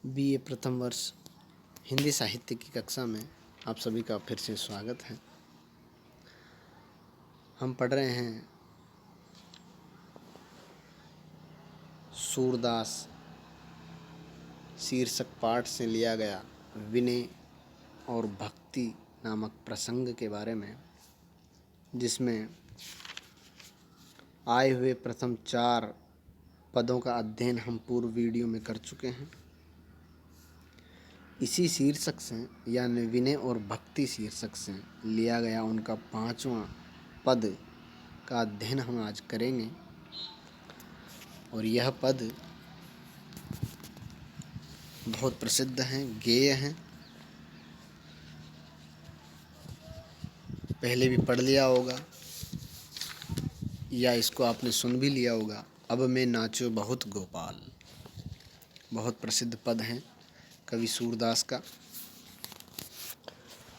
BA प्रथम वर्ष हिंदी साहित्य की कक्षा में आप सभी का फिर से स्वागत है। हम पढ़ रहे हैं सूरदास शीर्षक पाठ से लिया गया विनय और भक्ति नामक प्रसंग के बारे में, जिसमें आए हुए प्रथम 4 पदों का अध्ययन हम पूर्व वीडियो में कर चुके हैं। इसी शीर्षक से यानी विनय और भक्ति शीर्षक से लिया गया उनका 5वां पद का अध्ययन हम आज करेंगे। और यह पद बहुत प्रसिद्ध हैं, गेय हैं, पहले भी पढ़ लिया होगा या इसको आपने सुन भी लिया होगा। अब मैं नाचो बहुत गोपाल, बहुत प्रसिद्ध पद हैं कवि सूरदास का।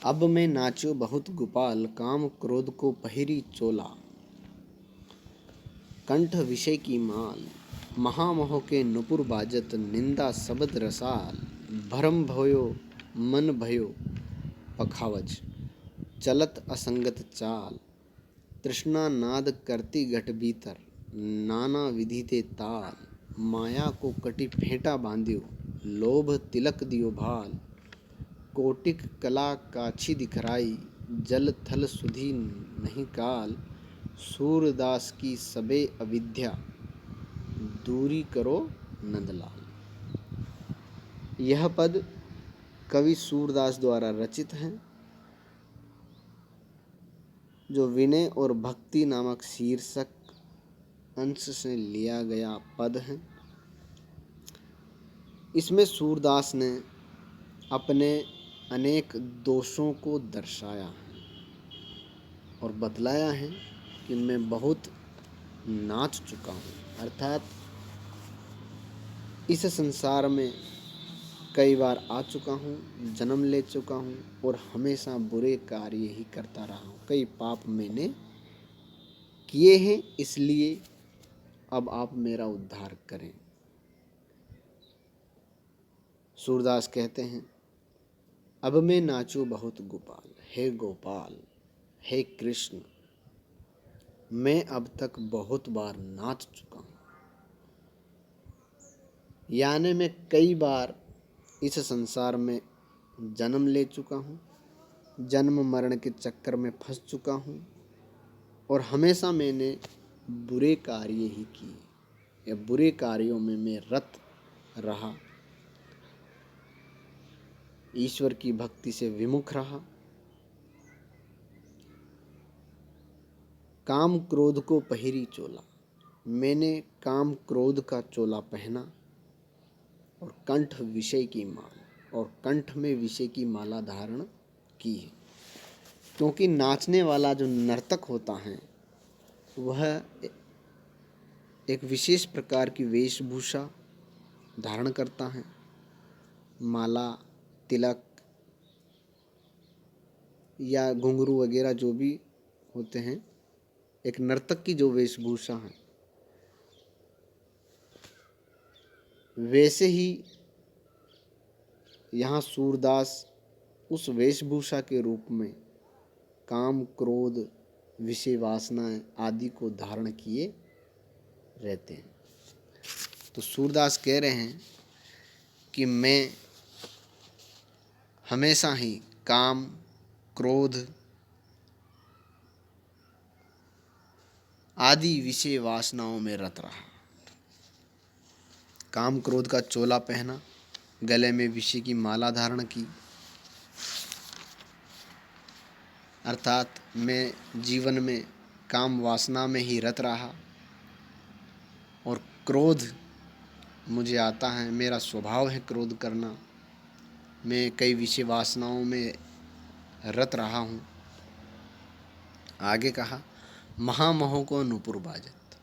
अब मैं नाचो बहुत गोपाल, काम क्रोध को पहिरी चोला, कंठ विषय की माल, महामोह के नुपुर बाजत, निंदा शब्द रसाल, भरम भयो मन भयो पखावज, चलत असंगत चाल, तृष्णा नाद करती घट भीतर, नाना विधि ते ताल, माया को कटी फेंटा बांध्यो, लोभ तिलक दियो भाल, कोटिक कला काछी दिखराई, जल थल सुधी नहीं काल, सूरदास की सबे अविद्या, दूरी करो नंदलाल। यह पद कवि सूरदास द्वारा रचित है, जो विनय और भक्ति नामक शीर्षक अंश से लिया गया पद है। इसमें सूरदास ने अपने अनेक दोषों को दर्शाया है और बतलाया है कि मैं बहुत नाच चुका हूँ, अर्थात इस संसार में कई बार आ चुका हूँ, जन्म ले चुका हूँ और हमेशा बुरे कार्य ही करता रहा हूँ। कई पाप मैंने किए हैं, इसलिए अब आप मेरा उद्धार करें। सूरदास कहते हैं, अब मैं नाचूं बहुत गोपाल, हे गोपाल, हे कृष्ण, मैं अब तक बहुत बार नाच चुका हूँ। यानी मैं कई बार इस संसार में जन्म ले चुका हूँ, जन्म मरण के चक्कर में फंस चुका हूँ और हमेशा मैंने बुरे कार्य ही किए या बुरे कार्यों में मैं रत रहा, ईश्वर की भक्ति से विमुख रहा। काम क्रोध को पहिरी चोला, मैंने काम क्रोध का चोला पहना और कंठ विषय की माला, और कंठ में विषय की माला धारण की है। क्योंकि नाचने वाला जो नर्तक होता है वह एक विशेष प्रकार की वेशभूषा धारण करता है, माला, तिलक या घुंघरू वगैरह जो भी होते हैं, एक नर्तक की जो वेशभूषा है, वैसे ही यहाँ सूरदास उस वेशभूषा के रूप में काम क्रोध विषय वासनाएं आदि को धारण किए रहते हैं। तो सूरदास कह रहे हैं कि मैं हमेशा ही काम क्रोध आदि विषय वासनाओं में रत रहा। काम क्रोध का चोला पहना, गले में विषय की माला धारण की, अर्थात मैं जीवन में काम वासना में ही रत रहा और क्रोध मुझे आता है, मेरा स्वभाव है क्रोध करना, मैं कई विषय वासनाओं में रत रहा हूँ। आगे कहा, महामोह को नुपुर बाजत,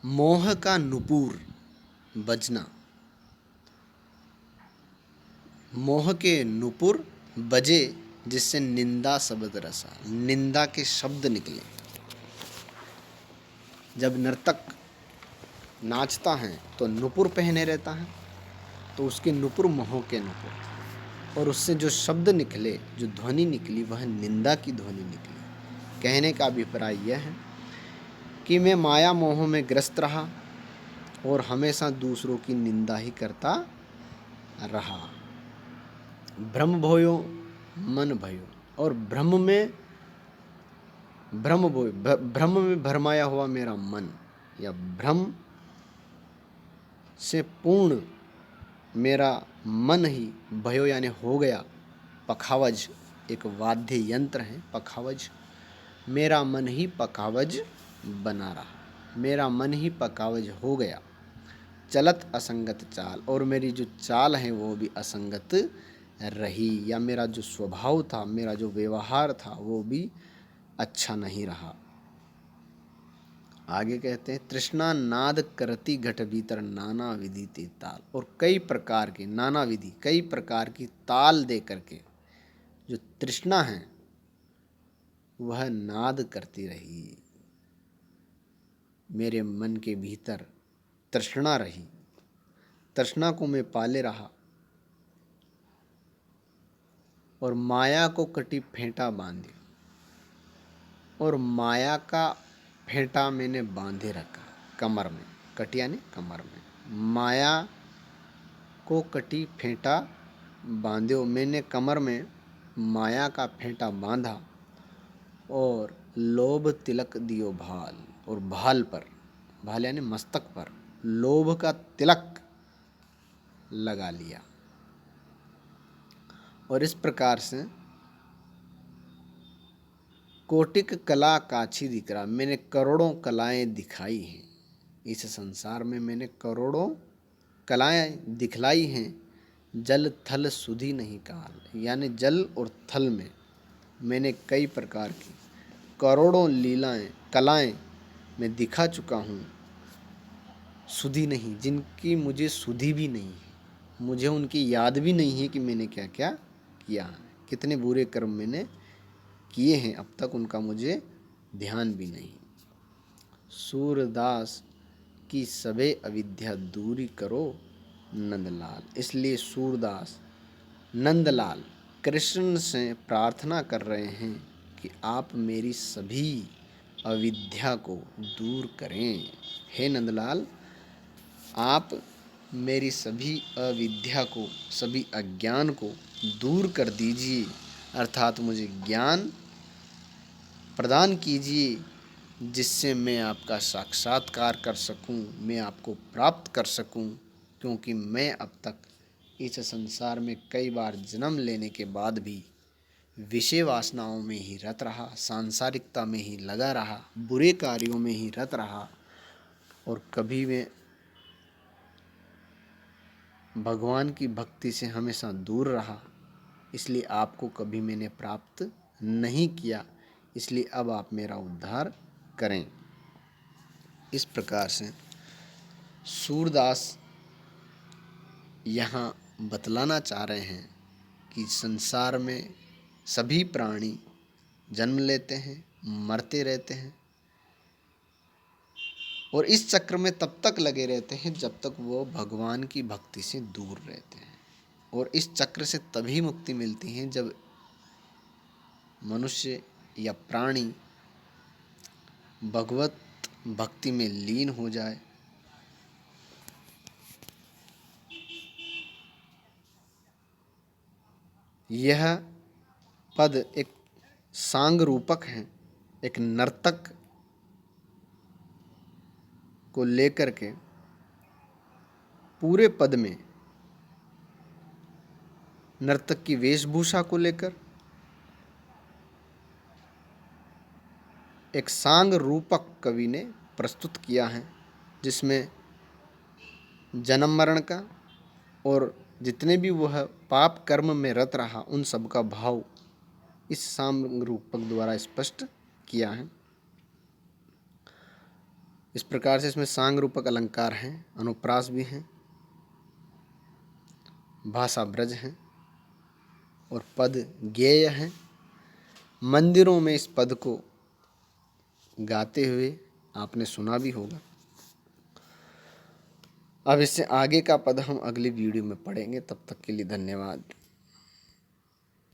मोह का नुपुर बजना, मोह के नुपुर बजे जिससे निंदा शब्द रसा, निंदा के शब्द निकले। जब नर्तक नाचता है तो नुपुर पहने रहता है तो उसके नुपुर मोह के नुपुर, और उससे जो शब्द निकले, जो ध्वनि निकली, वह निंदा की ध्वनि निकली। कहने का अभिप्राय यह है कि मैं माया मोह में ग्रस्त रहा और हमेशा दूसरों की निंदा ही करता रहा। भ्रम भोयो मन भयो, और भ्रम में भरमाया हुआ मेरा मन, या भ्रम से पूर्ण मेरा मन ही भयो यानी हो गया। पखावज एक वाद्य यंत्र है, पखावज। मेरा मन ही पखावज बना रहा, मेरा मन ही पखावज हो गया। चलत असंगत चाल, और मेरी जो चाल है वो भी असंगत रही, या मेरा जो स्वभाव था, मेरा जो व्यवहार था वो भी अच्छा नहीं रहा। आगे कहते हैं तृष्णा नाद करती घट भीतर नाना विधि ते ताल, और कई प्रकार की नाना विधि, कई प्रकार की ताल दे करके जो तृष्णा है वह नाद करती रही। मेरे मन के भीतर तृष्णा रही, तृष्णा को मैं पाले रहा, और माया को कटी फेंटा बांधी, और माया का फेंटा मैंने बांधे रखा कमर में। कटी यानी कमर में, माया को कटी फेंटा बांध्यो, मैंने कमर में माया का फेंटा बांधा, और लोभ तिलक दियो भाल, और भाल पर, भाल यानी मस्तक पर लोभ का तिलक लगा लिया। और इस प्रकार से कोटिक कला काछी दिख रहा, मैंने करोड़ों कलाएं दिखाई हैं इस संसार में, मैंने करोड़ों कलाएं दिखलाई हैं। जल थल सुधी नहीं काल, यानी जल और थल में मैंने कई प्रकार की करोड़ों लीलाएं कलाएं मैं दिखा चुका हूँ। सुधी नहीं, जिनकी मुझे सुधी भी नहीं है, मुझे उनकी याद भी नहीं है कि मैंने क्या क्या किया है, कितने बुरे कर्म मैंने किए हैं अब तक, उनका मुझे ध्यान भी नहीं। सूरदास की सबे अविद्या दूरी करो नंदलाल, इसलिए सूरदास नंदलाल कृष्ण से प्रार्थना कर रहे हैं कि आप मेरी सभी अविद्या को दूर करें। हे नंदलाल, आप मेरी सभी अविद्या को, सभी अज्ञान को दूर कर दीजिए, अर्थात मुझे ज्ञान प्रदान कीजिए, जिससे मैं आपका साक्षात्कार कर सकूं, मैं आपको प्राप्त कर सकूं। क्योंकि मैं अब तक इस संसार में कई बार जन्म लेने के बाद भी विषय वासनाओं में ही रत रहा, सांसारिकता में ही लगा रहा, बुरे कार्यों में ही रत रहा, और कभी मैं भगवान की भक्ति से हमेशा दूर रहा। इसलिए आपको कभी मैंने प्राप्त नहीं किया, इसलिए अब आप मेरा उद्धार करें। इस प्रकार से सूरदास यहाँ बतलाना चाह रहे हैं कि संसार में सभी प्राणी जन्म लेते हैं, मरते रहते हैं, और इस चक्र में तब तक लगे रहते हैं जब तक वो भगवान की भक्ति से दूर रहते हैं। और इस चक्र से तभी मुक्ति मिलती है जब मनुष्य या प्राणी भगवत भक्ति में लीन हो जाए, यह पद एक सांग रूपक है, एक नर्तक को लेकर के पूरे पद में नर्तक की वेशभूषा को लेकर एक सांग रूपक कवि ने प्रस्तुत किया है, जिसमें जन्म मरण का और जितने भी वह पाप कर्म में रत रहा उन सब का भाव इस सांग रूपक द्वारा स्पष्ट किया है। इस प्रकार से इसमें सांग रूपक अलंकार हैं, अनुप्रास भी हैं, भाषा ब्रज हैं, और पद गेय हैं। मंदिरों में इस पद को गाते हुए आपने सुना भी होगा। अब इससे आगे का पद हम अगली वीडियो में पढ़ेंगे। तब तक के लिए धन्यवाद।